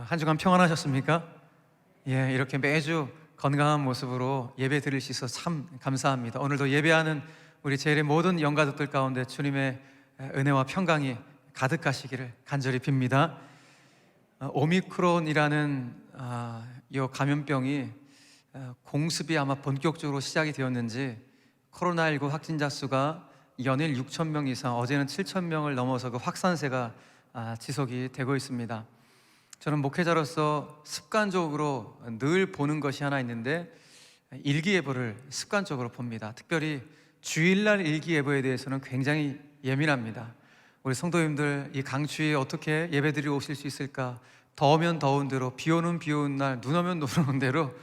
한 주간 평안하셨습니까? 예, 이렇게 매주 건강한 모습으로 예배 드릴 수 있어서 참 감사합니다. 오늘도 예배하는 우리 제일의 모든 영가족들 가운데 주님의 은혜와 평강이 가득하시기를 간절히 빕니다. 오미크론이라는 이 감염병이 공습이 아마 본격적으로 시작이 되었는지 코로나19 확진자 수가 연일 6천 명 이상, 어제는 7천 명을 넘어서 그 확산세가 지속이 되고 있습니다. 저는 목회자로서 습관적으로 늘 보는 것이 하나 있는데 일기예보를 습관적으로 봅니다. 특별히 주일날 일기예보에 대해서는 굉장히 예민합니다. 우리 성도님들 이 강추위에 어떻게 예배드리고 오실 수 있을까? 더우면 더운 대로, 비 오는 비 오는 날, 눈 오면 눈 오는 대로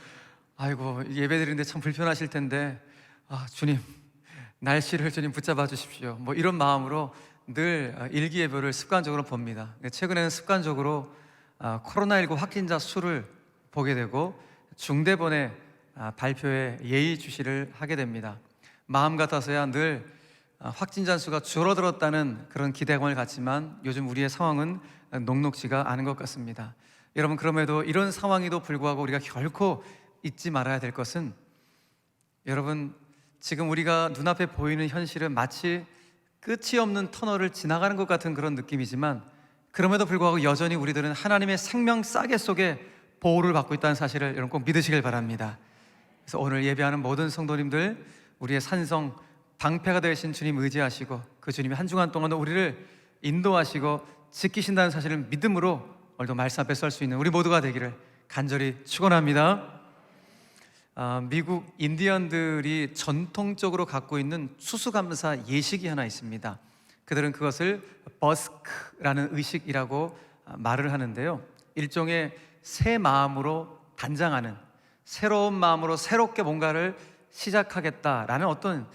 아이고 예배드리는데 참 불편하실 텐데 주님 날씨를 주님 붙잡아 주십시오. 뭐 이런 마음으로 늘 일기예보를 습관적으로 봅니다. 최근에는 습관적으로 코로나19 확진자 수를 보게 되고 중대본의 발표에 예의주시를 하게 됩니다. 마음 같아서야 늘 확진자 수가 줄어들었다는 그런 기대감을 갖지만 요즘 우리의 상황은 녹록지가 않은 것 같습니다. 여러분, 그럼에도 이런 상황에도 불구하고 우리가 결코 잊지 말아야 될 것은, 여러분, 지금 우리가 눈앞에 보이는 현실은 마치 끝이 없는 터널을 지나가는 것 같은 그런 느낌이지만 그럼에도 불구하고 여전히 우리들은 하나님의 생명 싸개 속에 보호를 받고 있다는 사실을 여러분 꼭 믿으시길 바랍니다. 그래서 오늘 예배하는 모든 성도님들, 우리의 산성 방패가 되신 주님 의지하시고 그 주님이 한 주간 동안 우리를 인도하시고 지키신다는 사실을 믿음으로 오늘도 말씀 앞에 설 수 있는 우리 모두가 되기를 간절히 축원합니다. 미국 인디언들이 전통적으로 갖고 있는 추수감사 예식이 하나 있습니다. 그들은 그것을 버스크라는 의식이라고 말을 하는데요, 일종의 새 마음으로 단장하는, 새로운 마음으로 새롭게 뭔가를 시작하겠다라는 어떤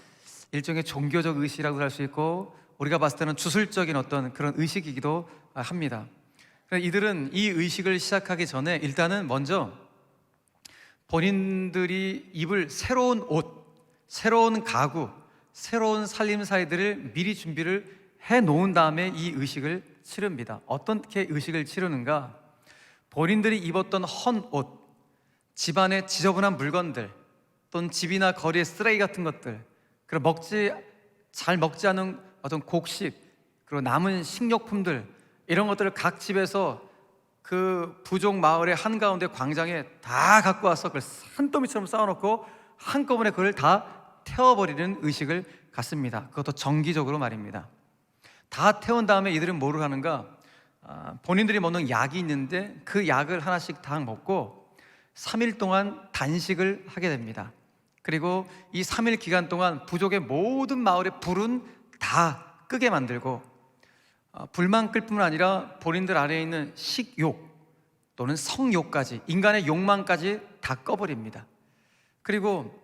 일종의 종교적 의식이라고 할 수 있고, 우리가 봤을 때는 주술적인 어떤 그런 의식이기도 합니다. 이들은 이 의식을 시작하기 전에 일단은 먼저 본인들이 입을 새로운 옷, 새로운 가구, 새로운 살림살이들을 미리 준비를 해놓은 다음에 이 의식을 치릅니다. 어떻게 의식을 치르는가? 본인들이 입었던 헌옷, 집안의 지저분한 물건들, 또는 집이나 거리의 쓰레기 같은 것들, 그리고 잘 먹지 않은 어떤 곡식, 그리고 남은 식료품들, 이런 것들을 각 집에서 그 부족 마을의 한가운데 광장에 다 갖고 와서 그걸 산더미처럼 쌓아놓고 한꺼번에 그걸 다 태워버리는 의식을 갖습니다. 그것도 정기적으로 말입니다. 다 태운 다음에 이들은 뭐를 하는가? 본인들이 먹는 약이 있는데 그 약을 하나씩 다 먹고 3일 동안 단식을 하게 됩니다. 그리고 이 3일 기간 동안 부족의 모든 마을의 불은 다 끄게 만들고, 불만 끌 뿐만 아니라 본인들 안에 있는 식욕 또는 성욕까지, 인간의 욕망까지 다 꺼버립니다. 그리고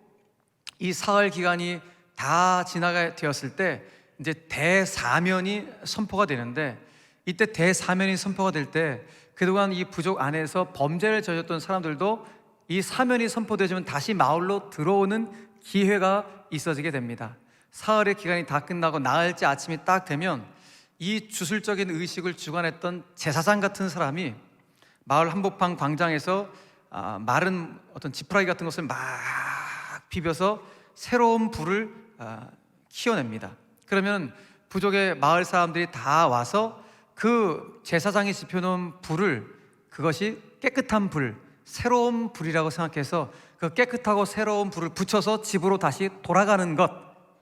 이 사흘 기간이 다 지나가 되었을 때 이제 대사면이 선포가 되는데, 이때 대사면이 선포가 될 때 그동안 이 부족 안에서 범죄를 저질렀던 사람들도 이 사면이 선포되지만 다시 마을로 들어오는 기회가 있어지게 됩니다. 사흘의 기간이 다 끝나고 나흘째 아침이 딱 되면 이 주술적인 의식을 주관했던 제사장 같은 사람이 마을 한복판 광장에서 마른 어떤 지푸라기 같은 것을 막 비벼서 새로운 불을 키워냅니다. 그러면 부족의 마을 사람들이 다 와서 그 제사장이 지펴놓은 불을, 그것이 깨끗한 불, 새로운 불이라고 생각해서 그 깨끗하고 새로운 불을 붙여서 집으로 다시 돌아가는 것,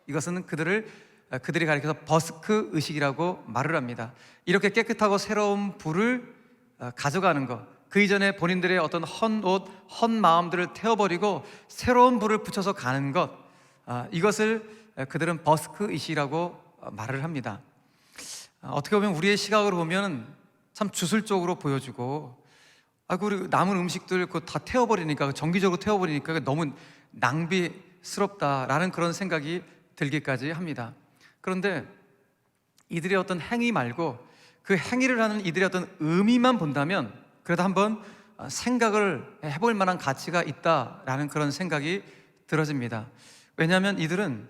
이것은 그들이 가리켜서 버스크 의식이라고 말을 합니다. 이렇게 깨끗하고 새로운 불을 가져가는 것, 그 이전에 본인들의 어떤 헌옷, 헌마음들을 태워버리고 새로운 불을 붙여서 가는 것, 이것을 그들은 버스크 의식이라고 말을 합니다. 어떻게 보면 우리의 시각으로 보면 참 주술적으로 보여지고, 우리 남은 음식들 그거 다 태워버리니까, 정기적으로 태워버리니까 너무 낭비스럽다라는 그런 생각이 들기까지 합니다. 그런데 이들의 어떤 행위 말고 그 행위를 하는 이들의 어떤 의미만 본다면 그래도 한번 생각을 해볼 만한 가치가 있다라는 그런 생각이 들어집니다. 왜냐하면 이들은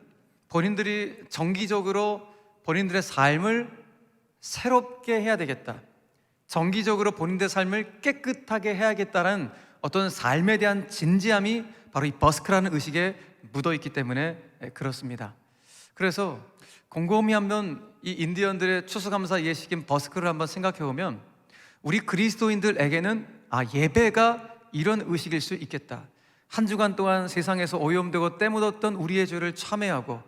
본인들이 정기적으로 본인들의 삶을 새롭게 해야 되겠다, 정기적으로 본인들의 삶을 깨끗하게 해야겠다는 어떤 삶에 대한 진지함이 바로 이 버스크라는 의식에 묻어있기 때문에 그렇습니다. 그래서 곰곰이 한번 이 인디언들의 추수감사 예식인 버스크를 한번 생각해 보면 우리 그리스도인들에게는 예배가 이런 의식일 수 있겠다. 한 주간 동안 세상에서 오염되고 때묻었던 우리의 죄를 참회하고,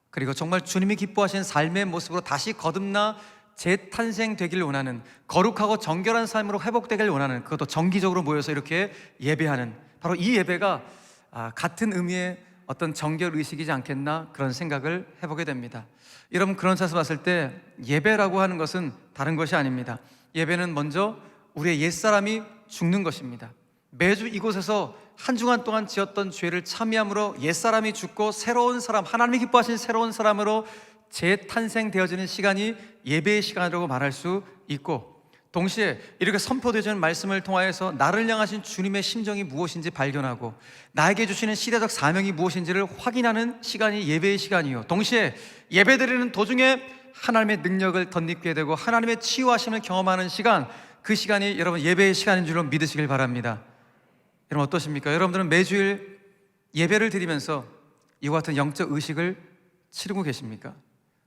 그리고 정말 주님이 기뻐하신 삶의 모습으로 다시 거듭나 재탄생되길 원하는, 거룩하고 정결한 삶으로 회복되길 원하는, 그것도 정기적으로 모여서 이렇게 예배하는, 바로 이 예배가 같은 의미의 어떤 정결 의식이지 않겠나, 그런 생각을 해보게 됩니다. 여러분, 그런 차에서 봤을 때 예배라고 하는 것은 다른 것이 아닙니다. 예배는 먼저 우리의 옛사람이 죽는 것입니다. 매주 이곳에서 한 주간 동안 지었던 죄를 참여함으로 옛사람이 죽고 새로운 사람, 하나님이 기뻐하신 새로운 사람으로 재탄생되어지는 시간이 예배의 시간이라고 말할 수 있고, 동시에 이렇게 선포되어지는 말씀을 통하여서 나를 향하신 주님의 심정이 무엇인지 발견하고 나에게 주시는 시대적 사명이 무엇인지를 확인하는 시간이 예배의 시간이요, 동시에 예배드리는 도중에 하나님의 능력을 덧입게 되고 하나님의 치유하심을 경험하는 시간, 그 시간이 여러분 예배의 시간인 줄로 믿으시길 바랍니다. 여러분 어떠십니까? 여러분들은 매주일 예배를 드리면서 이와 같은 영적 의식을 치르고 계십니까?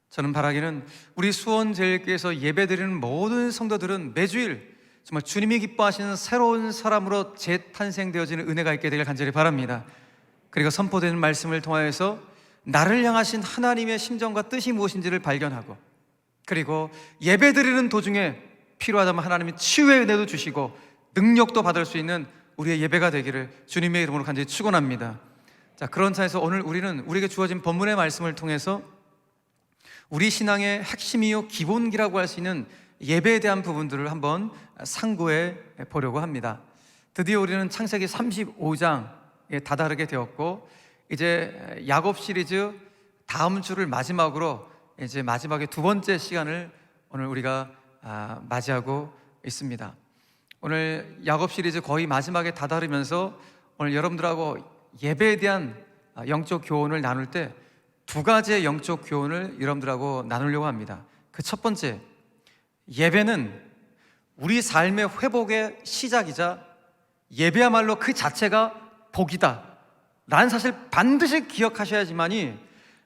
저는 바라기는 우리 수원제일교회에서 예배드리는 모든 성도들은 매주일 정말 주님이 기뻐하시는 새로운 사람으로 재탄생되어지는 은혜가 있게 되길 간절히 바랍니다. 그리고 선포되는 말씀을 통하여서 나를 향하신 하나님의 심정과 뜻이 무엇인지를 발견하고, 그리고 예배드리는 도중에 필요하다면 하나님이 치유의 은혜도 주시고 능력도 받을 수 있는 우리의 예배가 되기를 주님의 이름으로 간절히 축원합니다. 자, 그런 차에서 오늘 우리는 우리에게 주어진 본문의 말씀을 통해서 우리 신앙의 핵심이요 기본기라고 할 수 있는 예배에 대한 부분들을 한번 상고해 보려고 합니다. 드디어 우리는 창세기 35장에 다다르게 되었고, 이제 야곱 시리즈 다음 주를 마지막으로 이제 마지막에 두 번째 시간을 오늘 우리가 맞이하고 있습니다. 오늘 야곱 시리즈 거의 마지막에 다다르면서 오늘 여러분들하고 예배에 대한 영적 교훈을 나눌 때 두 가지의 영적 교훈을 여러분들하고 나누려고 합니다. 그 첫 번째, 예배는 우리 삶의 회복의 시작이자 예배야말로 그 자체가 복이다 라는 사실 반드시 기억하셔야지만이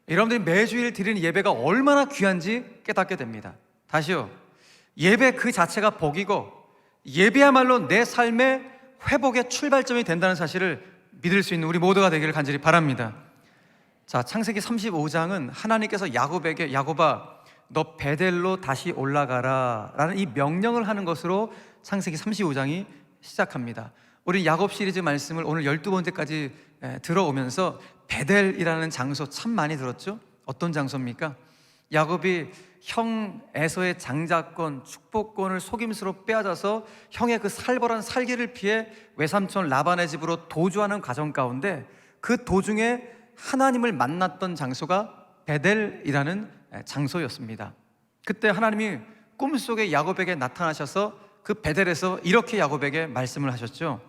여러분들이 매주일 드리는 예배가 얼마나 귀한지 깨닫게 됩니다. 다시요, 예배 그 자체가 복이고 예배야말로 내 삶의 회복의 출발점이 된다는 사실을 믿을 수 있는 우리 모두가 되기를 간절히 바랍니다. 자, 창세기 35장은 하나님께서 야곱에게 야곱아 너 베델로 다시 올라가라 라는 이 명령을 하는 것으로 창세기 35장이 시작합니다. 우리 야곱 시리즈 말씀을 오늘 12번째까지 들어오면서 베델이라는 장소 참 많이 들었죠? 어떤 장소입니까? 야곱이 형 에서의 장자권, 축복권을 속임수로 빼앗아서 형의 그 살벌한 살기를 피해 외삼촌 라반의 집으로 도주하는 과정 가운데 그 도중에 하나님을 만났던 장소가 베델이라는 장소였습니다. 그때 하나님이 꿈속에 야곱에게 나타나셔서 그 베델에서 이렇게 야곱에게 말씀을 하셨죠.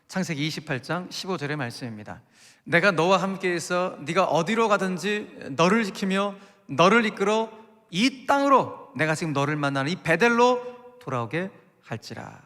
창세기 28장 15절의 말씀입니다. 내가 너와 함께해서 네가 어디로 가든지 너를 지키며 너를 이끌어 이 땅으로 내가 지금 너를 만나는 이 베델로 돌아오게 할지라.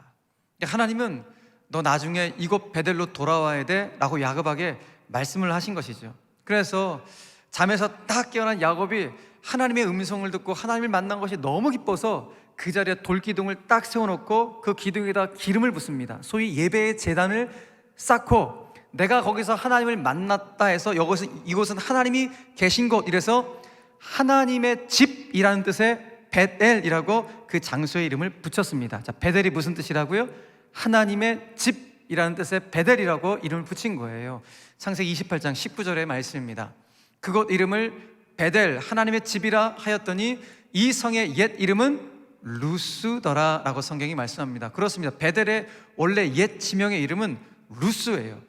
하나님은 너 나중에 이곳 베델로 돌아와야 돼 라고 야곱에게 말씀을 하신 것이죠. 그래서 잠에서 딱 깨어난 야곱이 하나님의 음성을 듣고 하나님을 만난 것이 너무 기뻐서 그 자리에 돌기둥을 딱 세워놓고 그 기둥에다 기름을 붓습니다. 소위 예배의 제단을 쌓고 내가 거기서 하나님을 만났다 해서 이곳은 하나님이 계신 곳, 이래서 하나님의 집이라는 뜻의 베델이라고 그 장소의 이름을 붙였습니다. 자, 베델이 무슨 뜻이라고요? 하나님의 집이라는 뜻의 베델이라고 이름을 붙인 거예요. 창세기 28장 19절의 말씀입니다. 그곳 이름을 베델, 하나님의 집이라 하였더니 이 성의 옛 이름은 루스더라 라고 성경이 말씀합니다. 그렇습니다. 베델의 원래 옛 지명의 이름은 루스예요.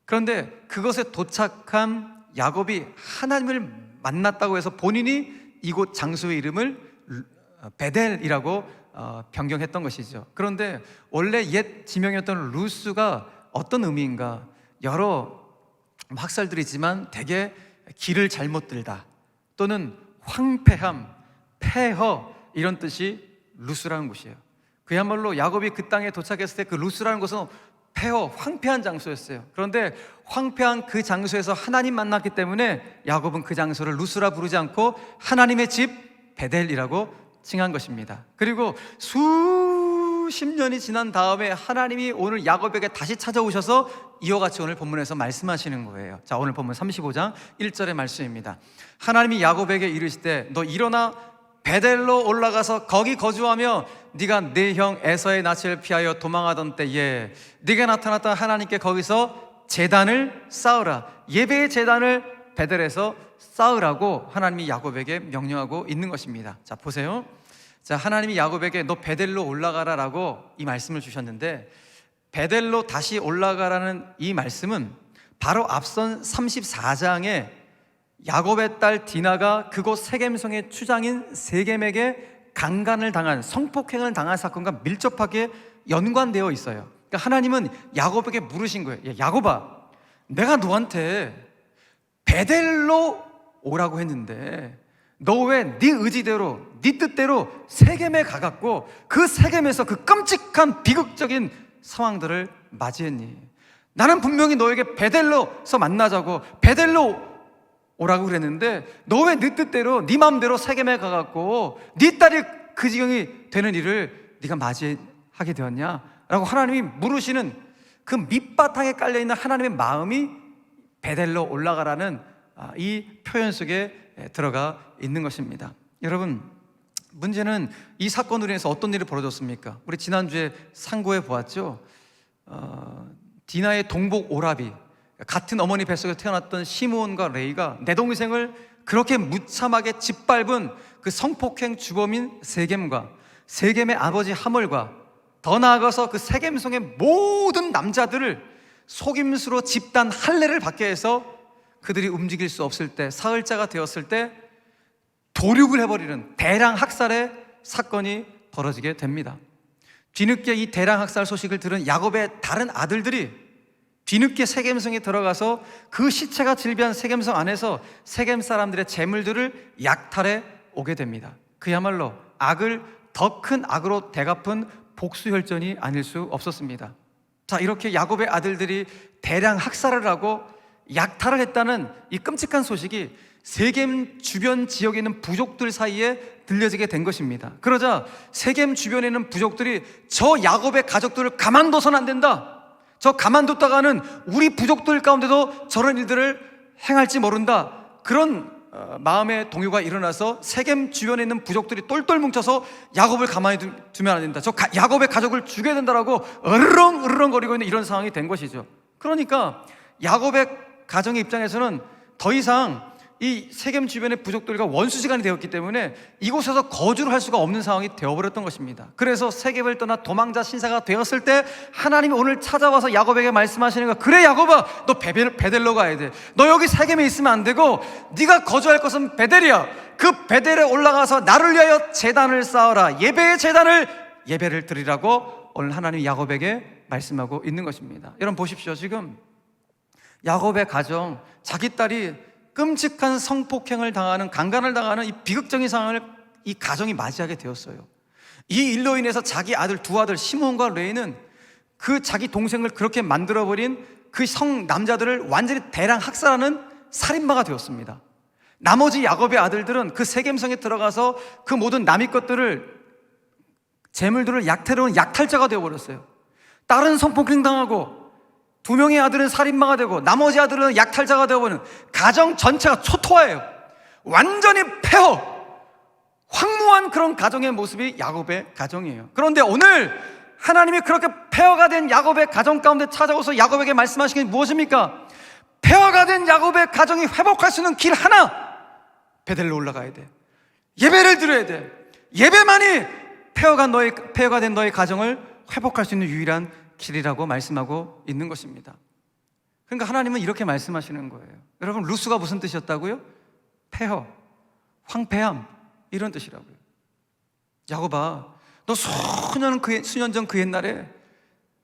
그런데 그것에 도착한 야곱이 하나님을 만났다고 해서 본인이 이곳 장소의 이름을 베델이라고 변경했던 것이죠. 그런데 원래 옛 지명이었던 루스가 어떤 의미인가? 여러 학설들이 있지만 대개 길을 잘못 들다 또는 황폐함, 폐허 이런 뜻이 루스라는 곳이에요. 그야말로 야곱이 그 땅에 도착했을 때 그 루스라는 곳은 폐허, 황폐한 장소였어요. 그런데 황폐한 그 장소에서 하나님 만났기 때문에 야곱은 그 장소를 루스라 부르지 않고 하나님의 집 베델이라고 칭한 것입니다. 그리고 수십 년이 지난 다음에 하나님이 오늘 야곱에게 다시 찾아오셔서 이와 같이 오늘 본문에서 말씀하시는 거예요. 자, 오늘 본문 35장 1절의 말씀입니다. 하나님이 야곱에게 이르시되 너 일어나 베델로 올라가서 거기 거주하며 네가 네 형 에서의 낯을 피하여 도망하던 때에 네가 나타났던 하나님께 거기서 제단을 쌓으라. 예배의 제단을 베델에서 쌓으라고 하나님이 야곱에게 명령하고 있는 것입니다. 자, 보세요. 자, 하나님이 야곱에게 너 베델로 올라가라라고 이 말씀을 주셨는데, 베델로 다시 올라가라는 이 말씀은 바로 앞선 34장에 야곱의 딸 디나가 그곳 세겜성의 추장인 세겜에게 강간을 당한, 성폭행을 당한 사건과 밀접하게 연관되어 있어요. 그러니까 하나님은 야곱에게 물으신 거예요. 야, 야곱아, 내가 너한테 베델로 오라고 했는데 너 왜 네 의지대로, 네 뜻대로 세겜에 가갖고 그 세겜에서 그 끔찍한 비극적인 상황들을 맞이했니? 나는 분명히 너에게 베델로서 만나자고, 베델로 오라고 그랬는데 너 왜 네 뜻대로, 네 마음대로 세겜에 가갖고 네 딸이 그 지경이 되는 일을 네가 맞이하게 되었냐? 라고 하나님이 물으시는 그 밑바탕에 깔려있는 하나님의 마음이 베델로 올라가라는 이 표현 속에 들어가 있는 것입니다. 여러분, 문제는 이 사건으로 인해서 어떤 일이 벌어졌습니까? 우리 지난주에 상고해 보았죠. 디나의 동복 오라비, 같은 어머니 뱃속에 태어났던 시므온과 레이가 내 동생을 그렇게 무참하게 짓밟은 그 성폭행 주범인 세겜과 세겜의 아버지 하몰과 더 나아가서 그 세겜성의 모든 남자들을 속임수로 집단 할례를 받게 해서 그들이 움직일 수 없을 때, 사흘자가 되었을 때 도륙을 해버리는 대량 학살의 사건이 벌어지게 됩니다. 뒤늦게 이 대량 학살 소식을 들은 야곱의 다른 아들들이 뒤늦게 세겜성에 들어가서 그 시체가 질비한 세겜성 안에서 세겜 사람들의 재물들을 약탈해 오게 됩니다. 그야말로 악을 더 큰 악으로 되갚은 복수혈전이 아닐 수 없었습니다. 자, 이렇게 야곱의 아들들이 대량 학살을 하고 약탈을 했다는 이 끔찍한 소식이 세겜 주변 지역에 있는 부족들 사이에 들려지게 된 것입니다. 그러자 세겜 주변에 있는 부족들이 저 야곱의 가족들을 가만둬서는 안 된다, 저 가만뒀다가는 우리 부족들 가운데도 저런 일들을 행할지 모른다, 그런 마음의 동요가 일어나서 세겜 주변에 있는 부족들이 똘똘 뭉쳐서 야곱을 가만히 두면 안 된다, 야곱의 가족을 죽여야 된다라고 으르렁거리고 있는 이런 상황이 된 것이죠. 그러니까 야곱의 가정의 입장에서는 더 이상 이 세겜 주변의 부족들과 원수지간이 되었기 때문에 이곳에서 거주를 할 수가 없는 상황이 되어버렸던 것입니다. 그래서 세겜을 떠나 도망자 신사가 되었을 때 하나님이 오늘 찾아와서 야곱에게 말씀하시는 거야. 그래 야곱아, 너 베델로 가야 돼. 너 여기 세겜에 있으면 안 되고 네가 거주할 것은 베델이야. 그 베델에 올라가서 나를 위하여 제단을 쌓아라. 예배를 드리라고 오늘 하나님이 야곱에게 말씀하고 있는 것입니다. 여러분 보십시오. 지금 야곱의 가정, 자기 딸이 끔찍한 성폭행을 당하는, 강간을 당하는 이 비극적인 상황을 이 가정이 맞이하게 되었어요. 이 일로 인해서 자기 아들, 두 아들 시므온과 레이는 그 자기 동생을 그렇게 만들어버린 그 성 남자들을 완전히 대량 학살하는 살인마가 되었습니다. 나머지 야곱의 아들들은 그 세겜성에 들어가서 그 모든 남의 것들을, 재물들을 약탈해온 약탈자가 되어버렸어요. 딸은 성폭행 당하고 두 명의 아들은 살인마가 되고 나머지 아들은 약탈자가 되어버리는 가정 전체가 초토화예요. 완전히 폐허, 황무한 그런 가정의 모습이 야곱의 가정이에요. 그런데 오늘 하나님이 그렇게 폐허가 된 야곱의 가정 가운데 찾아오서 야곱에게 말씀하신 게 무엇입니까? 폐허가 된 야곱의 가정이 회복할 수 있는 길 하나, 베델로 올라가야 돼. 예배를 드려야 돼. 예배만이 폐허가 된 너의 가정을 회복할 수 있는 유일한 길이라고 말씀하고 있는 것입니다. 그러니까 하나님은 이렇게 말씀하시는 거예요. 여러분, 루스가 무슨 뜻이었다고요? 폐허, 황폐함, 이런 뜻이라고요. 야곱아, 너 수년 전 그 옛날에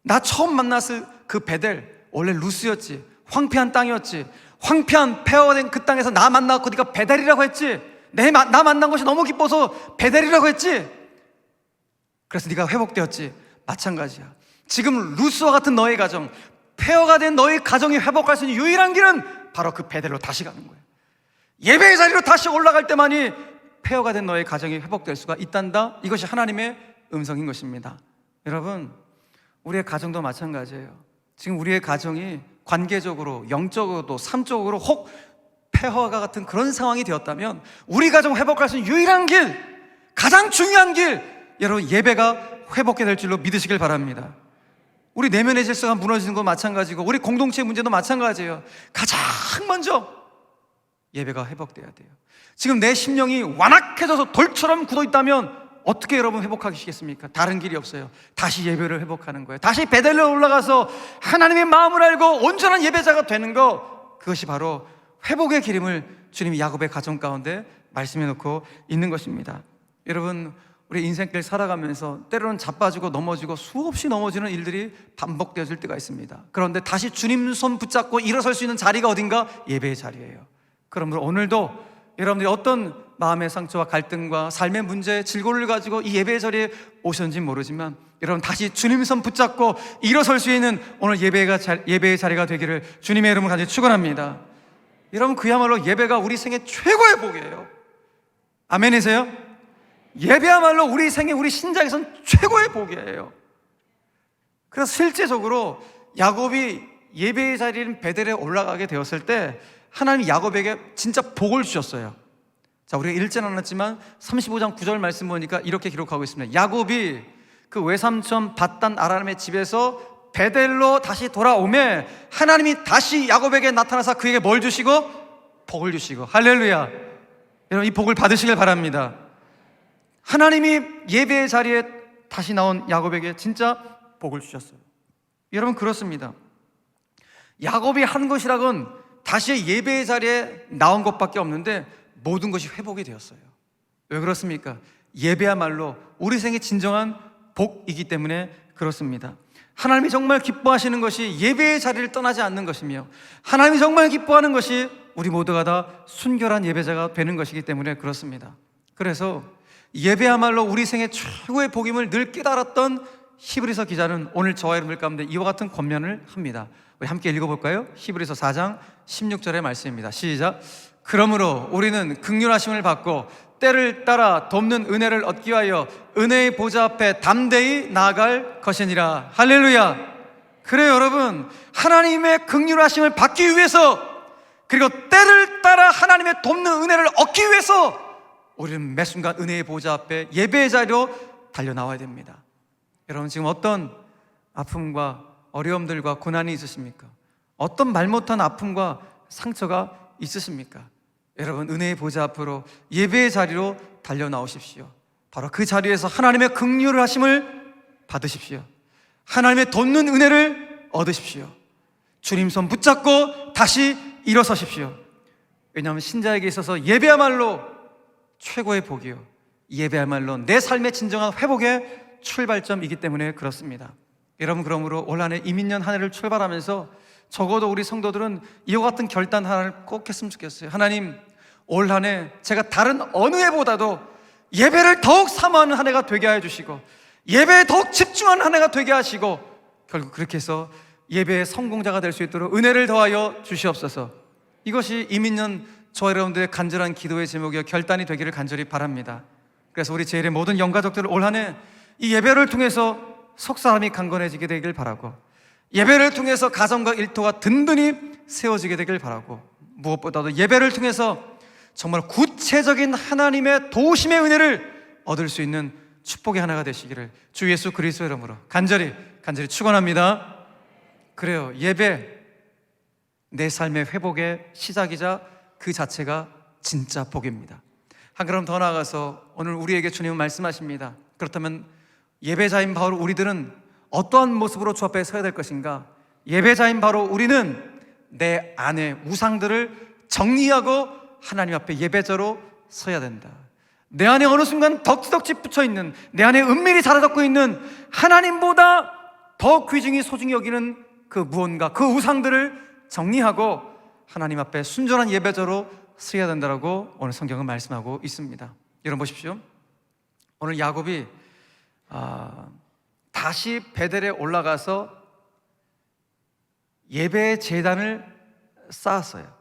나 처음 만났을 그 베델, 원래 루스였지. 황폐한 땅이었지. 황폐한 폐허된 그 땅에서 나 만나고 네가 베델이라고 했지. 나 만난 것이 너무 기뻐서 베델이라고 했지. 그래서 네가 회복되었지. 마찬가지야. 지금 루스와 같은 너의 가정, 폐허가 된 너의 가정이 회복할 수 있는 유일한 길은 바로 그 베델로 다시 가는 거예요. 예배의 자리로 다시 올라갈 때만이 폐허가 된 너의 가정이 회복될 수가 있단다. 이것이 하나님의 음성인 것입니다. 여러분, 우리의 가정도 마찬가지예요. 지금 우리의 가정이 관계적으로, 영적으로도, 삶적으로 혹 폐허가 같은 그런 상황이 되었다면 우리 가정 회복할 수 있는 유일한 길, 가장 중요한 길, 여러분 예배가 회복이 될 줄로 믿으시길 바랍니다. 우리 내면의 질서가 무너지는 건 마찬가지고 우리 공동체 문제도 마찬가지예요. 가장 먼저 예배가 회복돼야 돼요. 지금 내 심령이 완악해져서 돌처럼 굳어있다면 어떻게 여러분 회복하시겠습니까? 다른 길이 없어요. 다시 예배를 회복하는 거예요. 다시 베델로 올라가서 하나님의 마음을 알고 온전한 예배자가 되는 거, 그것이 바로 회복의 기름을 주님이 야곱의 가정 가운데 말씀해 놓고 있는 것입니다. 여러분, 우리 인생길 살아가면서 때로는 자빠지고 넘어지고 수없이 넘어지는 일들이 반복되어질 때가 있습니다. 그런데 다시 주님 손 붙잡고 일어설 수 있는 자리가 어딘가? 예배의 자리예요. 그러므로 오늘도 여러분들이 어떤 마음의 상처와 갈등과 삶의 문제, 질고를 가지고 이 예배의 자리에 오셨는지 모르지만 여러분 다시 주님 손 붙잡고 일어설 수 있는 오늘 예배의 자리가 되기를 주님의 이름으로 간절히 축원합니다. 여러분, 그야말로 예배가 우리 생애 최고의 복이에요. 아멘이세요? 예배야말로 우리 생애, 우리 신장에선 최고의 복이에요. 그래서 실제적으로 야곱이 예배의 자리인 베델에 올라가게 되었을 때 하나님이 야곱에게 진짜 복을 주셨어요. 자, 우리가 읽지는 않았지만 35장 9절 말씀 보니까 이렇게 기록하고 있습니다. 야곱이 그 외삼촌 밧단 아람의 집에서 베델로 다시 돌아오매 하나님이 다시 야곱에게 나타나서 그에게 뭘 주시고? 복을 주시고. 할렐루야. 여러분, 이 복을 받으시길 바랍니다. 하나님이 예배의 자리에 다시 나온 야곱에게 진짜 복을 주셨어요. 여러분, 그렇습니다. 야곱이 한 것이라곤 다시 예배의 자리에 나온 것밖에 없는데 모든 것이 회복이 되었어요. 왜 그렇습니까? 예배야말로 우리 생의 진정한 복이기 때문에 그렇습니다. 하나님이 정말 기뻐하시는 것이 예배의 자리를 떠나지 않는 것이며 하나님이 정말 기뻐하는 것이 우리 모두가 다 순결한 예배자가 되는 것이기 때문에 그렇습니다. 그래서 예배야말로 우리 생의 최고의 복임을 늘 깨달았던 히브리서 기자는 오늘 저와 여러분들 가운데 이와 같은 권면을 합니다. 우리 함께 읽어볼까요? 히브리서 4장 16절의 말씀입니다. 시작. 그러므로 우리는 긍휼하심을 받고 때를 따라 돕는 은혜를 얻기 위하여 은혜의 보좌 앞에 담대히 나아갈 것이니라. 할렐루야. 그래요, 여러분, 하나님의 긍휼하심을 받기 위해서, 그리고 때를 따라 하나님의 돕는 은혜를 얻기 위해서 우리는 매 순간 은혜의 보좌 앞에 예배의 자리로 달려 나와야 됩니다. 여러분, 지금 어떤 아픔과 어려움들과 고난이 있으십니까? 어떤 말 못한 아픔과 상처가 있으십니까? 여러분, 은혜의 보좌 앞으로 예배의 자리로 달려 나오십시오. 바로 그 자리에서 하나님의 긍휼을 하심을 받으십시오. 하나님의 돕는 은혜를 얻으십시오. 주님 손 붙잡고 다시 일어서십시오. 왜냐하면 신자에게 있어서 예배야말로 최고의 복이요, 예배야말로 내 삶의 진정한 회복의 출발점이기 때문에 그렇습니다. 여러분, 그러므로 올 한 해 이민년 한 해를 출발하면서 적어도 우리 성도들은 이와 같은 결단 하나를 꼭 했으면 좋겠어요. 하나님, 올 한 해 제가 다른 어느 해보다도 예배를 더욱 사모하는 한 해가 되게 해 주시고 예배에 더욱 집중하는 한 해가 되게 하시고 결국 그렇게 해서 예배의 성공자가 될 수 있도록 은혜를 더하여 주시옵소서. 이것이 이민년 저와 여러분들의 간절한 기도의 제목이요, 결단이 되기를 간절히 바랍니다. 그래서 우리 제일의 모든 영가족들을 올 한 해 이 예배를 통해서 속사람이 강건해지게 되길 바라고, 예배를 통해서 가정과 일터가 든든히 세워지게 되길 바라고, 무엇보다도 예배를 통해서 정말 구체적인 하나님의 도우심의 은혜를 얻을 수 있는 축복의 하나가 되시기를 주 예수 그리스도의 이름으로 간절히 축원합니다. 그래요, 예배 내 삶의 회복의 시작이자 그 자체가 진짜 복입니다. 한 걸음 더 나아가서 오늘 우리에게 주님은 말씀하십니다. 그렇다면 예배자인 바로 우리들은 어떠한 모습으로 주 앞에 서야 될 것인가? 예배자인 바로 우리는 내 안의 우상들을 정리하고 하나님 앞에 예배자로 서야 된다. 내 안에 어느 순간 덕지덕지 붙여있는, 내 안에 은밀히 자라잡고 있는 하나님보다 더 귀중히 소중히 여기는 그 무언가, 그 우상들을 정리하고 하나님 앞에 순전한 예배자로 서야 된다라고 오늘 성경은 말씀하고 있습니다. 여러분 보십시오. 오늘 야곱이 다시 베델에 올라가서 예배 제단을 쌓았어요.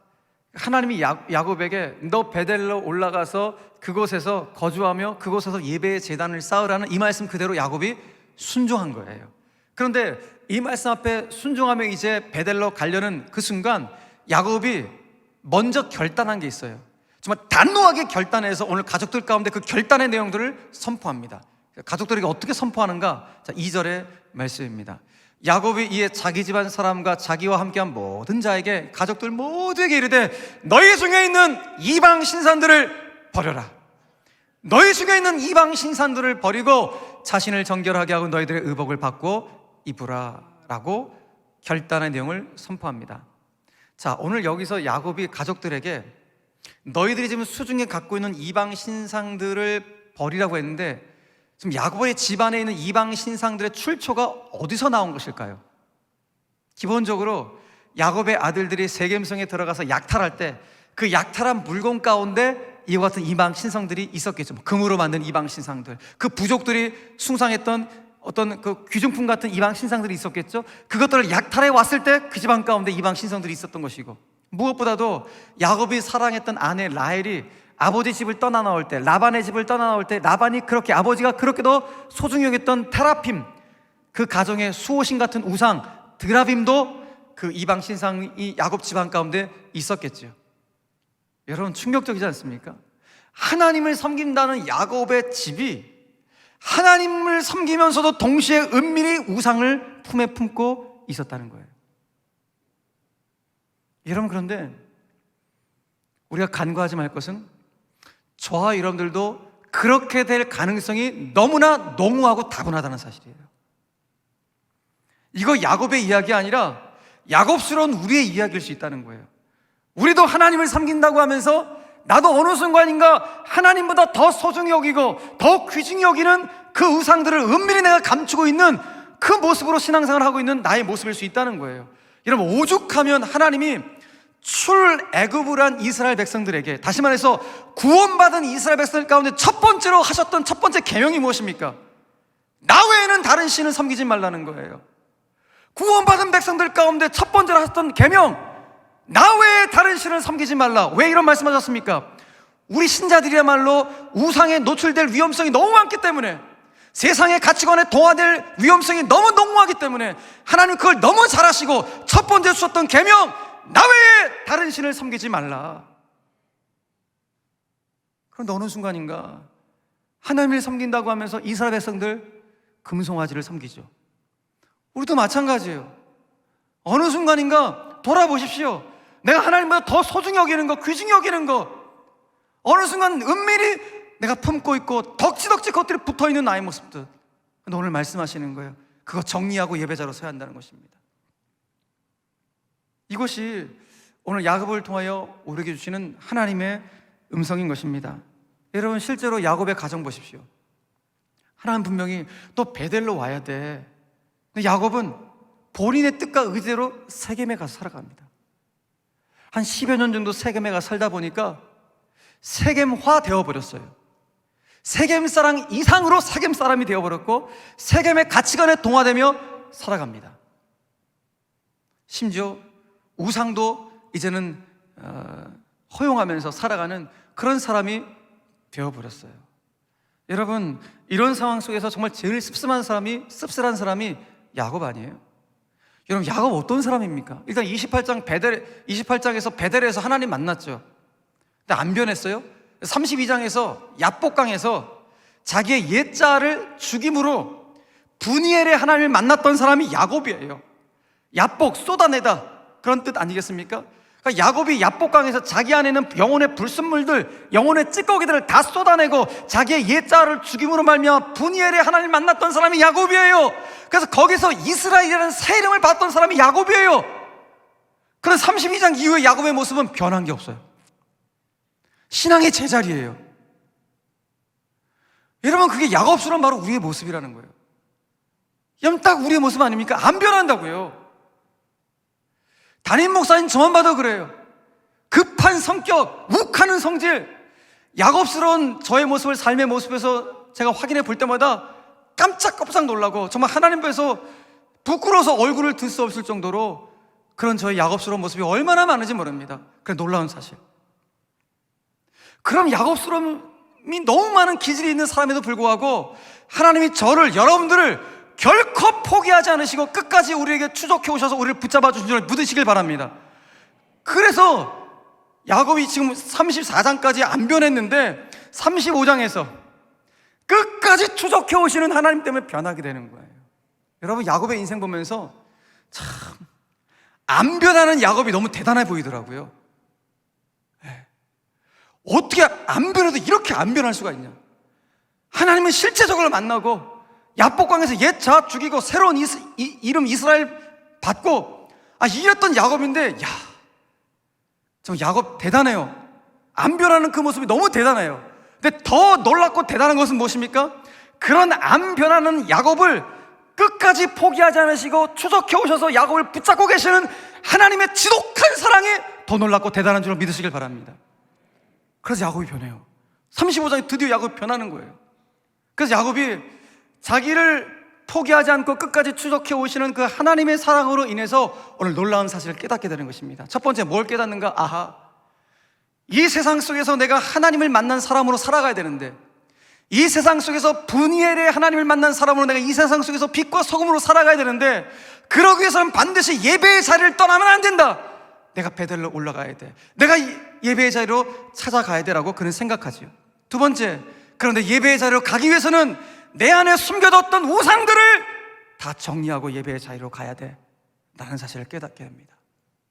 하나님이 야곱에게 너 베델로 올라가서 그곳에서 거주하며 그곳에서 예배의 제단을 쌓으라는 이 말씀 그대로 야곱이 순종한 거예요. 그런데 이 말씀 앞에 순종하며 이제 베델로 가려는 그 순간 야곱이 먼저 결단한 게 있어요. 정말 단호하게 결단해서 오늘 가족들 가운데 그 결단의 내용들을 선포합니다. 가족들에게 어떻게 선포하는가? 자, 2절의 말씀입니다. 야곱이 이에 자기 집안 사람과 자기와 함께한 모든 자에게 가족들 모두에게 이르되 너희 중에 있는 이방 신상들을 버려라. 너희 중에 있는 이방 신상들을 버리고 자신을 정결하게 하고 너희들의 의복을 받고 입으라 라고 결단의 내용을 선포합니다. 자, 오늘 여기서 야곱이 가족들에게 너희들이 지금 수중에 갖고 있는 이방 신상들을 버리라고 했는데 지금 야곱의 집안에 있는 이방 신상들의 출처가 어디서 나온 것일까요? 기본적으로 야곱의 아들들이 세겜성에 들어가서 약탈할 때 그 약탈한 물건 가운데 이와 같은 이방 신상들이 있었겠죠. 금으로 만든 이방 신상들, 그 부족들이 숭상했던 어떤 그 귀중품 같은 이방 신상들이 있었겠죠. 그것들을 약탈해 왔을 때 그 집안 가운데 이방 신상들이 있었던 것이고, 무엇보다도 야곱이 사랑했던 아내 라헬이 아버지 집을 떠나 나올 때, 라반의 집을 떠나 나올 때 라반이 그렇게, 아버지가 그렇게도 소중히 여겼던 테라핌, 그 가정의 수호신 같은 우상 드라빔도 그 이방 신상이 야곱 집안 가운데 있었겠죠. 여러분, 충격적이지 않습니까? 하나님을 섬긴다는 야곱의 집이 하나님을 섬기면서도 동시에 은밀히 우상을 품에 품고 있었다는 거예요. 여러분, 그런데 우리가 간과하지 말 것은 저와 여러분들도 그렇게 될 가능성이 너무나 농후하고 다분하다는 사실이에요. 이거 야곱의 이야기 아니라 야곱스러운 우리의 이야기일 수 있다는 거예요. 우리도 하나님을 섬긴다고 하면서 나도 어느 순간인가 하나님보다 더 소중히 여기고 더 귀중히 여기는 그 우상들을 은밀히 내가 감추고 있는 그 모습으로 신앙생활을 하고 있는 나의 모습일 수 있다는 거예요. 여러분, 오죽하면 하나님이 출애굽을 한 이스라엘 백성들에게, 다시 말해서 구원받은 이스라엘 백성들 가운데 첫 번째로 하셨던 첫 번째 계명이 무엇입니까? 나 외에는 다른 신을 섬기지 말라는 거예요. 구원받은 백성들 가운데 첫 번째로 하셨던 계명, 나 외에 다른 신을 섬기지 말라. 왜 이런 말씀하셨습니까? 우리 신자들이야말로 우상에 노출될 위험성이 너무 많기 때문에, 세상의 가치관에 동화될 위험성이 너무 농후하기 때문에 하나님 그걸 너무 잘 아시고 첫 번째 주셨던 계명, 나 외에 다른 신을 섬기지 말라. 그런데 어느 순간인가 하나님을 섬긴다고 하면서 이스라엘 백성들 금송아지를 섬기죠. 우리도 마찬가지예요. 어느 순간인가 돌아보십시오. 내가 하나님보다 더 소중히 여기는 거, 귀중히 여기는 거, 어느 순간 은밀히 내가 품고 있고 덕지덕지 그것들이 붙어있는 나의 모습들. 근데 오늘 말씀하시는 거예요. 그거 정리하고 예배자로 서야 한다는 것입니다. 이것이 오늘 야곱을 통하여 우리에게 주시는 하나님의 음성인 것입니다. 여러분, 실제로 야곱의 가정 보십시오. 하나님 분명히 또 베델로 와야 돼. 근데 야곱은 본인의 뜻과 의지대로 세겜에 가서 살아갑니다. 한 10여 년 정도 세겜에 가서 살다 보니까 세겜화 되어버렸어요. 세겜 사람 이상으로 세겜 사람이 되어버렸고 세겜의 가치관에 동화되며 살아갑니다. 심지어 우상도 이제는 허용하면서 살아가는 그런 사람이 되어버렸어요. 여러분, 이런 상황 속에서 정말 제일 씁쓸한 사람이 야곱 아니에요? 여러분, 야곱 어떤 사람입니까? 일단 28장에서 베델에서 하나님 만났죠. 근데 안 변했어요. 32장에서 야복강에서 자기의 옛자를 죽임으로 분이엘의 하나님을 만났던 사람이 야곱이에요. 야복, 쏟아내다, 그런 뜻 아니겠습니까? 그러니까 야곱이 야복강에서 자기 안에는 영혼의 불순물들, 영혼의 찌꺼기들을 다 쏟아내고 자기의 옛자를 죽임으로 말미암아 분이엘의 하나님을 만났던 사람이 야곱이에요. 그래서 거기서 이스라엘이라는 새 이름을 받았던 사람이 야곱이에요. 그런데 32장 이후에 야곱의 모습은 변한 게 없어요. 신앙의 제자리예요. 여러분, 그게 야곱스러운 바로 우리의 모습이라는 거예요. 여러분, 딱 우리의 모습 아닙니까? 안 변한다고요. 담임 목사님 저만 봐도 그래요. 급한 성격, 욱하는 성질, 야곱스러운 저의 모습을 삶의 모습에서 제가 확인해 볼 때마다 깜짝깜짝 놀라고 정말 하나님 앞에서 부끄러워서 얼굴을 들 수 없을 정도로 그런 저의 야곱스러운 모습이 얼마나 많은지 모릅니다. 그래 놀라운 사실. 그럼 야곱스러움이 너무 많은 기질이 있는 사람에도 불구하고 하나님이 저를, 여러분들을 결코 포기하지 않으시고 끝까지 우리에게 추적해 오셔서 우리를 붙잡아 주신 줄 믿으시길 바랍니다. 그래서 야곱이 지금 34장까지 안 변했는데 35장에서 끝까지 추적해 오시는 하나님 때문에 변하게 되는 거예요. 여러분, 야곱의 인생 보면서 참 안 변하는 야곱이 너무 대단해 보이더라고요. 어떻게 안 변해도 이렇게 안 변할 수가 있냐. 하나님은 실제적으로 만나고 야복강에서 옛 자 죽이고 새로운 이름 이스라엘 받고 이랬던 야곱인데, 저 야곱 대단해요. 안 변하는 그 모습이 너무 대단해요. 근데 더 놀랍고 대단한 것은 무엇입니까? 그런 안 변하는 야곱을 끝까지 포기하지 않으시고 추적해 오셔서 야곱을 붙잡고 계시는 하나님의 지독한 사랑이 더 놀랍고 대단한 줄 믿으시길 바랍니다. 그래서 야곱이 변해요. 35장에 드디어 야곱이 변하는 거예요. 그래서 야곱이 자기를 포기하지 않고 끝까지 추적해 오시는 그 하나님의 사랑으로 인해서 오늘 놀라운 사실을 깨닫게 되는 것입니다. 첫 번째, 뭘 깨닫는가? 이 세상 속에서 내가 하나님을 만난 사람으로 살아가야 되는데, 이 세상 속에서 분이엘의 하나님을 만난 사람으로 내가 이 세상 속에서 빛과 소금으로 살아가야 되는데, 그러기 위해서는 반드시 예배의 자리를 떠나면 안 된다. 내가 베델로 올라가야 돼. 내가 예배의 자리로 찾아가야 되라고 그는 생각하지요. 두 번째, 그런데 예배의 자리로 가기 위해서는 내 안에 숨겨뒀던 우상들을 다 정리하고 예배의 자리로 가야 돼 라는 사실을 깨닫게 됩니다.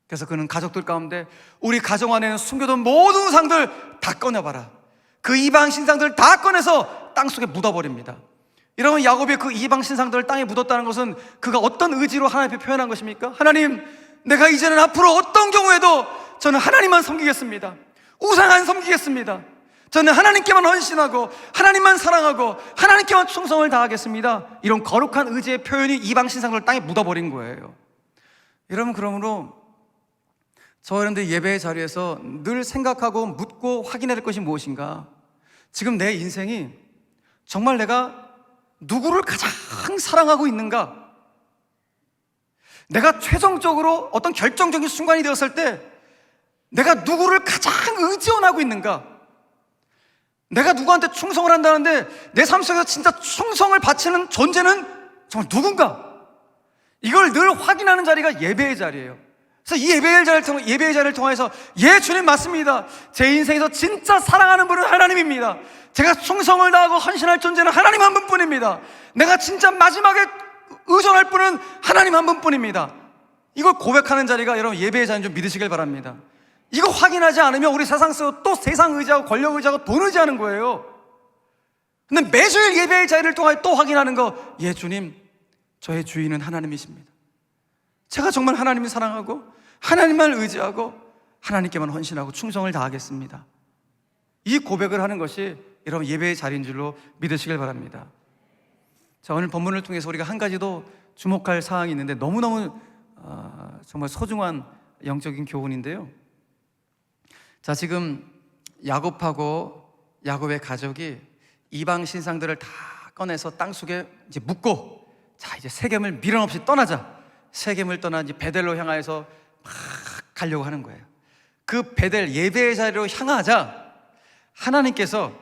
그래서 그는 가족들 가운데 우리 가정 안에는 숨겨둔 모든 우상들 다 꺼내봐라. 그 이방 신상들 다 꺼내서 땅속에 묻어버립니다. 여러분, 야곱이 그 이방 신상들을 땅에 묻었다는 것은 그가 어떤 의지로 하나님 앞에 표현한 것입니까? 하나님, 내가 이제는 앞으로 어떤 경우에도 저는 하나님만 섬기겠습니다. 우상 안 섬기겠습니다. 저는 하나님께만 헌신하고 하나님만 사랑하고 하나님께만 충성을 다하겠습니다. 이런 거룩한 의지의 표현이 이방 신상들을 땅에 묻어버린 거예요. 여러분, 그러므로 저 여러분들 예배의 자리에서 늘 생각하고 묻고 확인해야 될 것이 무엇인가? 지금 내 인생이 정말 내가 누구를 가장 사랑하고 있는가? 내가 최종적으로 어떤 결정적인 순간이 되었을 때 내가 누구를 가장 의지원하고 있는가? 내가 누구한테 충성을 한다는데 내 삶 속에서 진짜 충성을 바치는 존재는 정말 누군가? 이걸 늘 확인하는 자리가 예배의 자리예요. 그래서 이 예배의 자리를 통해서 주님 맞습니다. 제 인생에서 진짜 사랑하는 분은 하나님입니다. 제가 충성을 다하고 헌신할 존재는 하나님 한 분뿐입니다. 내가 진짜 마지막에 의존할 분은 하나님 한 분뿐입니다. 이걸 고백하는 자리가 여러분 예배의 자리인 줄 믿으시길 바랍니다. 이거 확인하지 않으면 우리 세상 속에서 또 세상 의지하고 권력 의지하고 돈 의지하는 거예요. 근데 매주일 예배의 자리를 통해 또 확인하는 거, 주님, 저의 주인은 하나님이십니다. 제가 정말 하나님을 사랑하고 하나님만 의지하고 하나님께만 헌신하고 충성을 다하겠습니다. 이 고백을 하는 것이 여러분 예배의 자리인 줄로 믿으시길 바랍니다. 자, 오늘 본문을 통해서 우리가 한 가지 더 주목할 사항이 있는데 너무너무 정말 소중한 영적인 교훈인데요. 자, 지금 야곱하고 야곱의 가족이 이방 신상들을 다 꺼내서 땅속에 이제 묻고, 자, 이제 세겜을 미련 없이 떠나자. 세겜을 떠나 이제 베델로 향하여서 막 가려고 하는 거예요. 그 베델 예배의 자리로 향하자 하나님께서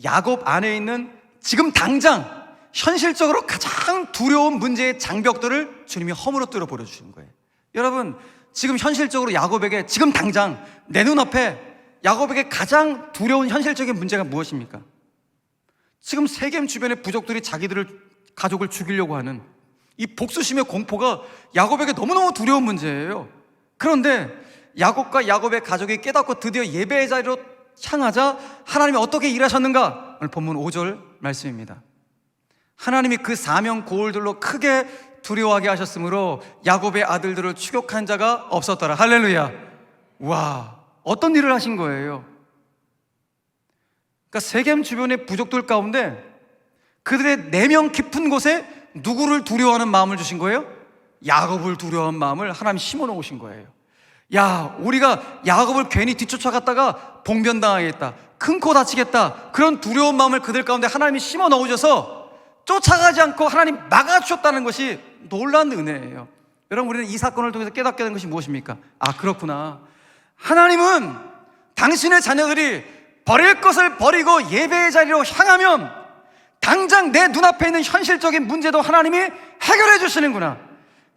야곱 안에 있는 지금 당장 현실적으로 가장 두려운 문제의 장벽들을 주님이 허물어 뚫어 버려 주신 거예요. 여러분, 지금 현실적으로 야곱에게 지금 당장 내 눈앞에 야곱에게 가장 두려운 현실적인 문제가 무엇입니까? 지금 세겜 주변의 부족들이 자기들을 가족을 죽이려고 하는 이 복수심의 공포가 야곱에게 너무너무 두려운 문제예요. 그런데 야곱과 야곱의 가족이 깨닫고 드디어 예배의 자리로 향하자 하나님이 어떻게 일하셨는가? 오늘 본문 5절 말씀입니다. 하나님이 그 사명 고울들로 크게 두려워하게 하셨으므로 야곱의 아들들을 추격한 자가 없었더라. 할렐루야. 와, 어떤 일을 하신 거예요? 그러니까 세겜 주변의 부족들 가운데 그들의 내면 깊은 곳에 누구를 두려워하는 마음을 주신 거예요? 야곱을 두려워하는 마음을 하나님이 심어놓으신 거예요. 야, 우리가 야곱을 괜히 뒤쫓아갔다가 봉변당하겠다, 큰 코 다치겠다, 그런 두려운 마음을 그들 가운데 하나님이 심어넣으셔서 쫓아가지 않고 하나님 막아주셨다는 것이 놀라운 은혜예요. 여러분, 우리는 이 사건을 통해서 깨닫게 된 것이 무엇입니까? 아, 그렇구나. 하나님은 당신의 자녀들이 버릴 것을 버리고 예배의 자리로 향하면 당장 내 눈앞에 있는 현실적인 문제도 하나님이 해결해 주시는구나.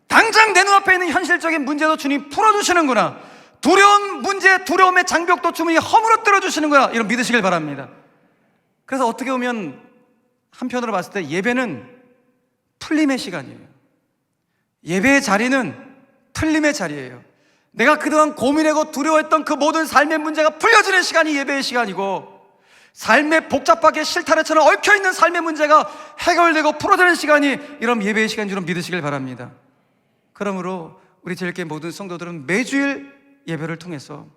당장 내 눈앞에 있는 현실적인 문제도 주님 풀어주시는구나. 두려운 문제, 두려움의 장벽도 주님이 허물어뜨려 주시는구나. 이런 믿으시길 바랍니다. 그래서 어떻게 보면 한편으로 봤을 때 예배는 풀림의 시간이에요. 예배의 자리는 풀림의 자리예요. 내가 그동안 고민하고 두려워했던 그 모든 삶의 문제가 풀려지는 시간이 예배의 시간이고, 삶의 복잡하게 실타래처럼 얽혀있는 삶의 문제가 해결되고 풀어지는 시간이 이런 예배의 시간인 줄 믿으시길 바랍니다. 그러므로 우리 제일교회 모든 성도들은 매주일 예배를 통해서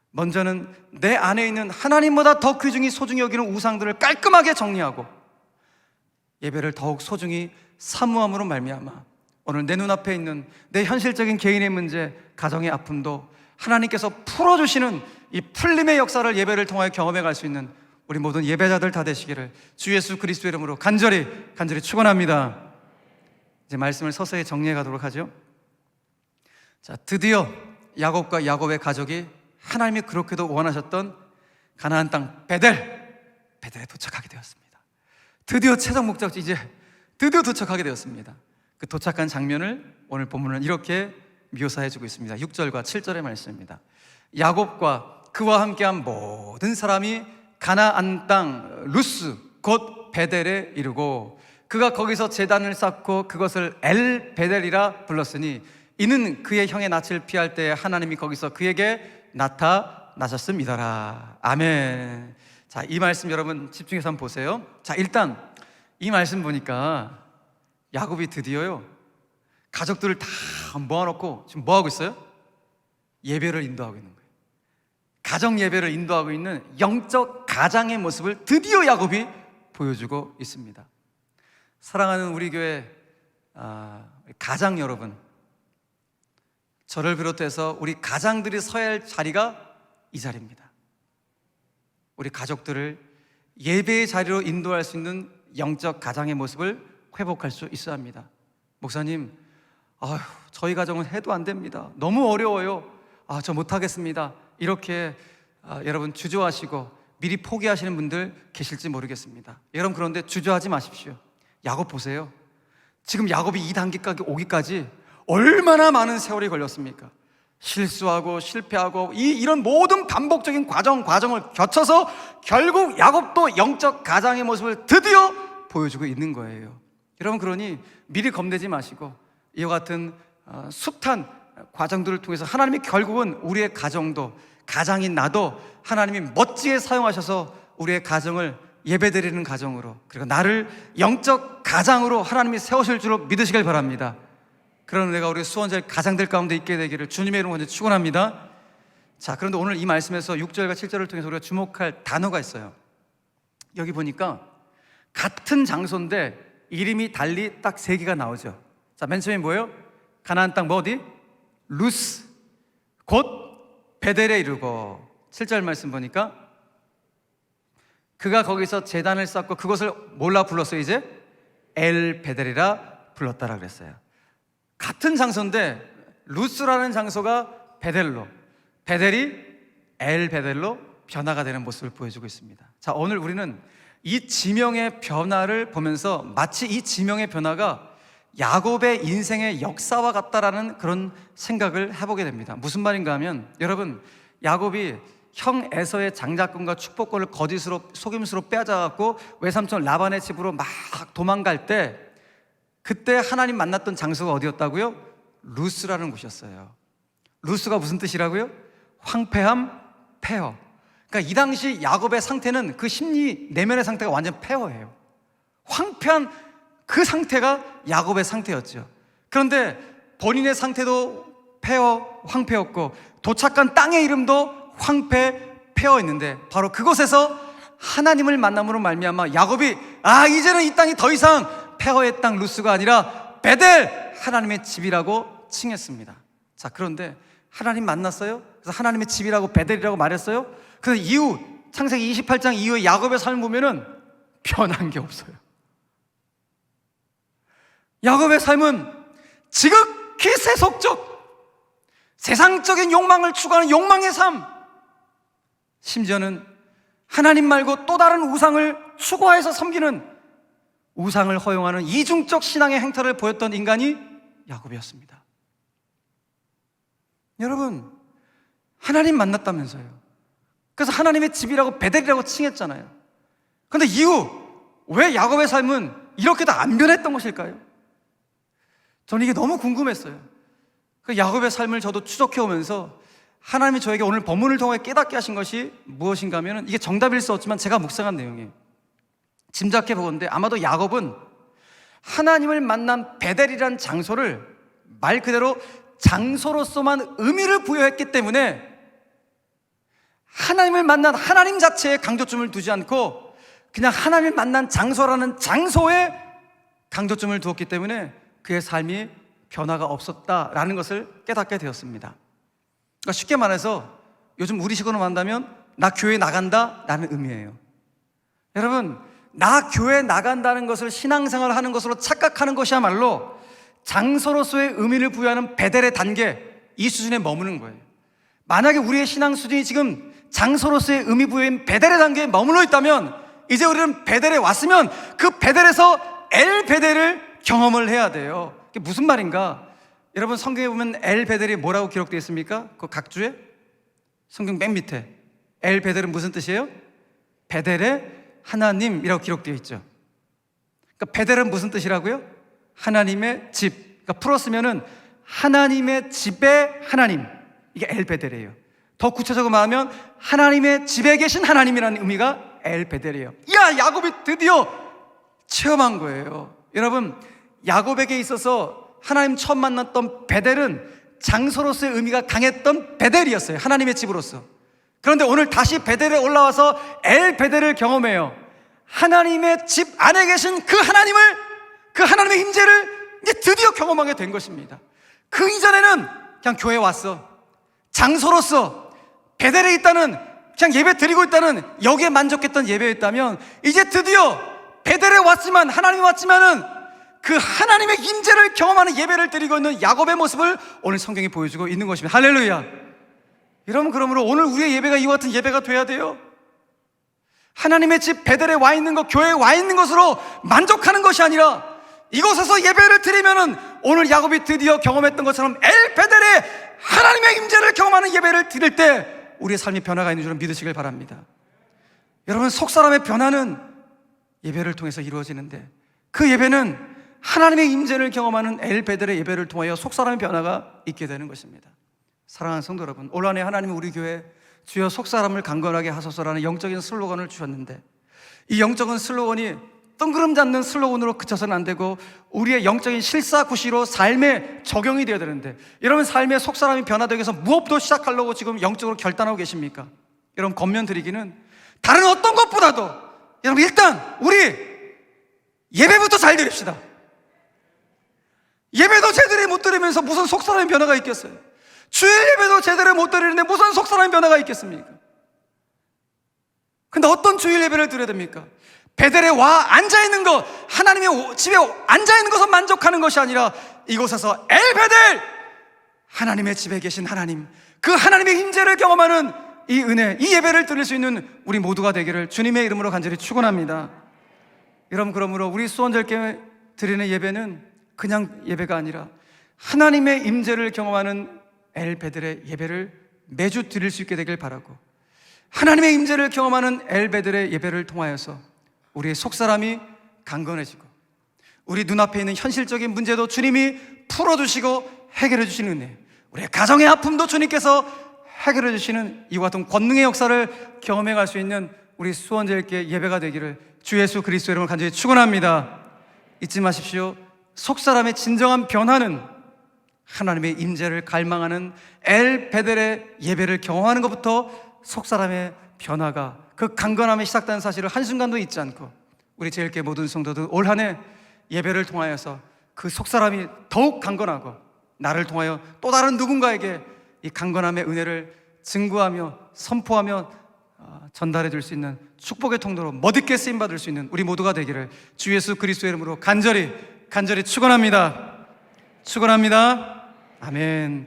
먼저는 내 안에 있는 하나님보다 더 귀중히 소중히 여기는 우상들을 깔끔하게 정리하고 예배를 더욱 소중히 사모함으로 말미암아 오늘 내 눈앞에 있는 내 현실적인 개인의 문제, 가정의 아픔도 하나님께서 풀어주시는 이 풀림의 역사를 예배를 통하여 경험해 갈 수 있는 우리 모든 예배자들 다 되시기를 주 예수 그리스도의 이름으로 간절히 축원합니다. 이제 말씀을 서서히 정리해 가도록 하죠. 자, 드디어 야곱과 야곱의 가족이 하나님이 그렇게도 원하셨던 가나안 땅 베델에 도착하게 되었습니다. 드디어 최종 목적지 이제 드디어 도착하게 되었습니다. 그 도착한 장면을 오늘 본문은 이렇게 묘사해주고 있습니다. 6절과 7절의 말씀입니다. 야곱과 그와 함께한 모든 사람이 가나안 땅 루스 곧 베델에 이르고 그가 거기서 제단을 쌓고 그것을 엘 베델이라 불렀으니 이는 그의 형의 낯을 피할 때 하나님이 거기서 그에게 나타나셨음이더라. 아멘. 자, 이 말씀 여러분 집중해서 한번 보세요. 자, 일단 이 말씀 보니까 야곱이 드디어요 가족들을 다 모아놓고 지금 뭐하고 있어요? 예배를 인도하고 있는 거예요. 가정 예배를 인도하고 있는 영적 가장의 모습을 드디어 야곱이 보여주고 있습니다. 사랑하는 우리 교회 가장 여러분, 저를 비롯해서 우리 가장들이 서야 할 자리가 이 자리입니다. 우리 가족들을 예배의 자리로 인도할 수 있는 영적 가장의 모습을 회복할 수 있어야 합니다. 목사님, 저희 가정은 해도 안 됩니다. 너무 어려워요. 저 못하겠습니다. 이렇게 여러분 주저하시고 미리 포기하시는 분들 계실지 모르겠습니다. 여러분, 그런데 주저하지 마십시오. 야곱 보세요. 지금 야곱이 이 단계까지 오기까지 얼마나 많은 세월이 걸렸습니까? 실수하고 실패하고 이런 모든 반복적인 과정을 거쳐서 결국 야곱도 영적 가장의 모습을 드디어 보여주고 있는 거예요. 여러분, 그러니 미리 겁내지 마시고 이와 같은 숱한 과정들을 통해서 하나님이 결국은 우리의 가정도, 가장인 나도 하나님이 멋지게 사용하셔서 우리의 가정을 예배드리는 가정으로, 그리고 나를 영적 가장으로 하나님이 세우실 줄로 믿으시길 바랍니다. 그런 은혜가 우리 수원자의 가장들 가운데 있게 되기를 주님의 이름으로 먼저 축원합니다. 자, 그런데 오늘 이 말씀에서 6절과 7절을 통해서 우리가 주목할 단어가 있어요. 여기 보니까 같은 장소인데 이름이 달리 딱 3개가 나오죠. 자, 맨 처음에 뭐예요? 가나안 땅 어디? 루스 곧 베델에 이르고, 7절 말씀 보니까 그가 거기서 제단을 쌓고 그것을 몰라 불렀어요. 이제 엘 베델이라 불렀다라 그랬어요. 같은 장소인데 루스라는 장소가 베델로, 베델이 엘 베델로 변화가 되는 모습을 보여주고 있습니다. 자, 오늘 우리는 이 지명의 변화를 보면서 마치 이 지명의 변화가 야곱의 인생의 역사와 같다라는 그런 생각을 해보게 됩니다. 무슨 말인가 하면, 여러분, 야곱이 형 에서의 장자권과 축복권을 거짓으로 속임수로 빼앗아갖고 외삼촌 라반의 집으로 막 도망갈 때 그때 하나님 만났던 장소가 어디였다고요? 루스라는 곳이었어요. 루스가 무슨 뜻이라고요? 황폐함, 폐허. 그러니까 이 당시 야곱의 상태는 그 심리 내면의 상태가 완전 폐허예요. 황폐한 그 상태가 야곱의 상태였죠. 그런데 본인의 상태도 폐허, 황폐였고 도착한 땅의 이름도 황폐, 폐허했는데 바로 그곳에서 하나님을 만남으로 말미암아 야곱이 이제는 이 땅이 더 이상 폐허의 땅 루스가 아니라 베델, 하나님의 집이라고 칭했습니다. 자, 그런데 하나님 만났어요? 그래서 하나님의 집이라고 베델이라고 말했어요? 그래서 창세기 28장 이후에 야곱의 삶을 보면은 변한 게 없어요. 야곱의 삶은 지극히 세속적, 세상적인 욕망을 추구하는 욕망의 삶, 심지어는 하나님 말고 또 다른 우상을 추구해서 섬기는, 우상을 허용하는 이중적 신앙의 행태를 보였던 인간이 야곱이었습니다. 여러분, 하나님 만났다면서요. 그래서 하나님의 집이라고 베델이라고 칭했잖아요. 그런데 이후 왜 야곱의 삶은 이렇게도 안 변했던 것일까요? 저는 이게 너무 궁금했어요. 그 야곱의 삶을 저도 추적해 오면서 하나님이 저에게 오늘 본문을 통해 깨닫게 하신 것이 무엇인가 하면, 이게 정답일 수 없지만 제가 묵상한 내용이에요. 짐작해 보건대 아마도 야곱은 하나님을 만난 베델이라는 장소를 말 그대로 장소로서만 의미를 부여했기 때문에 하나님을 만난 하나님 자체에 강조점을 두지 않고 그냥 하나님을 만난 장소라는 장소에 강조점을 두었기 때문에 그의 삶이 변화가 없었다라는 것을 깨닫게 되었습니다. 그러니까 쉽게 말해서 요즘 우리식으로 말한다면 나 교회 나간다 라는 의미예요. 여러분, 나 교회 나간다는 것을 신앙생활을 하는 것으로 착각하는 것이야말로 장소로서의 의미를 부여하는 베델의 단계, 이 수준에 머무는 거예요. 만약에 우리의 신앙 수준이 지금 장소로서의 의미 부여인 베델의 단계에 머물러 있다면, 이제 우리는 베델에 왔으면 그 베델에서 엘 베델을 경험을 해야 돼요. 그게 무슨 말인가? 여러분, 성경에 보면 엘 베델이 뭐라고 기록되어 있습니까? 그 각주에 성경 맨 밑에 엘 베델은 무슨 뜻이에요? 베델의 하나님이라고 기록되어 있죠. 그러니까 베델은 무슨 뜻이라고요? 하나님의 집. 그러니까 풀었으면은 하나님의 집의 하나님, 이게 엘 베델이에요. 더 구체적으로 말하면 하나님의 집에 계신 하나님이라는 의미가 엘 베델이에요. 야곱이 드디어 체험한 거예요. 여러분, 야곱에게 있어서 하나님 처음 만났던 베델은 장소로서의 의미가 강했던 베델이었어요. 하나님의 집으로서. 그런데 오늘 다시 베델에 올라와서 엘 베델을 경험해요. 하나님의 집 안에 계신 그 하나님을, 그 하나님의 임재를 이제 드디어 경험하게 된 것입니다. 그 이전에는 그냥 교회에 왔어, 장소로서 베델에 있다는, 그냥 예배 드리고 있다는, 여기에 만족했던 예배였다면, 이제 드디어 베델에 왔지만, 하나님이 왔지만은 그 하나님의 임재를 경험하는 예배를 드리고 있는 야곱의 모습을 오늘 성경이 보여주고 있는 것입니다. 할렐루야. 여러분, 그러므로 오늘 우리의 예배가 이와 같은 예배가 돼야 돼요. 하나님의 집 베델에 와 있는 것, 교회에 와 있는 것으로 만족하는 것이 아니라 이곳에서 예배를 드리면은 오늘 야곱이 드디어 경험했던 것처럼 엘 베델에 하나님의 임재를 경험하는 예배를 드릴 때 우리의 삶의 변화가 있는 줄 믿으시길 바랍니다. 여러분, 속사람의 변화는 예배를 통해서 이루어지는데, 그 예배는 하나님의 임재를 경험하는 엘 베델의 예배를 통하여 속사람의 변화가 있게 되는 것입니다. 사랑하는 성도 여러분, 올 한해 하나님이 우리 교회에 주여 속사람을 강건하게 하소서라는 영적인 슬로건을 주셨는데, 이 영적인 슬로건이 뜬구름 잡는 슬로건으로 그쳐서는 안 되고 우리의 영적인 실사구시로 삶에 적용이 되어야 되는데, 여러분 삶의 속사람이 변화되기 위해서 무엇부터 시작하려고 지금 영적으로 결단하고 계십니까? 여러분, 권면 드리기는 다른 어떤 것보다도 여러분 일단 우리 예배부터 잘 드립시다. 예배도 제대로 못 드리면서 무슨 속사람의 변화가 있겠어요? 주일 예배도 제대로 못 드리는데 무슨 속사람의 변화가 있겠습니까? 근데 어떤 주일 예배를 드려야 됩니까? 베델에 와 앉아있는 것, 하나님의 집에 앉아있는 것을 만족하는 것이 아니라 이곳에서 엘 베델, 하나님의 집에 계신 하나님, 그 하나님의 임재를 경험하는 이 은혜, 이 예배를 드릴 수 있는 우리 모두가 되기를 주님의 이름으로 간절히 축원합니다. 여러분, 그러므로 우리 수원절교회 드리는 예배는 그냥 예배가 아니라 하나님의 임재를 경험하는 엘 베델의 예배를 매주 드릴 수 있게 되길 바라고, 하나님의 임재를 경험하는 엘 베델의 예배를 통하여서 우리의 속사람이 강건해지고 우리 눈앞에 있는 현실적인 문제도 주님이 풀어주시고 해결해 주시는 은혜, 우리의 가정의 아픔도 주님께서 해결해 주시는 이와 같은 권능의 역사를 경험해 갈 수 있는 우리 수원제일교회 예배가 되기를 주 예수 그리스도 이름으로 간절히 축원합니다. 잊지 마십시오. 속사람의 진정한 변화는 하나님의 임재를 갈망하는 엘 베델의 예배를 경험하는 것부터 속사람의 변화가, 그 강건함이 시작되는 사실을 한순간도 잊지 않고 우리 제일교회 모든 성도들 올 한해 예배를 통하여서 그 속사람이 더욱 강건하고 나를 통하여 또 다른 누군가에게 이 강건함의 은혜를 증거하며 선포하며 전달해 줄 수 있는 축복의 통로로 멋있게 쓰임받을 수 있는 우리 모두가 되기를 주 예수 그리스도의 이름으로 간절히 간절히 축원합니다. 축원합니다. 아멘.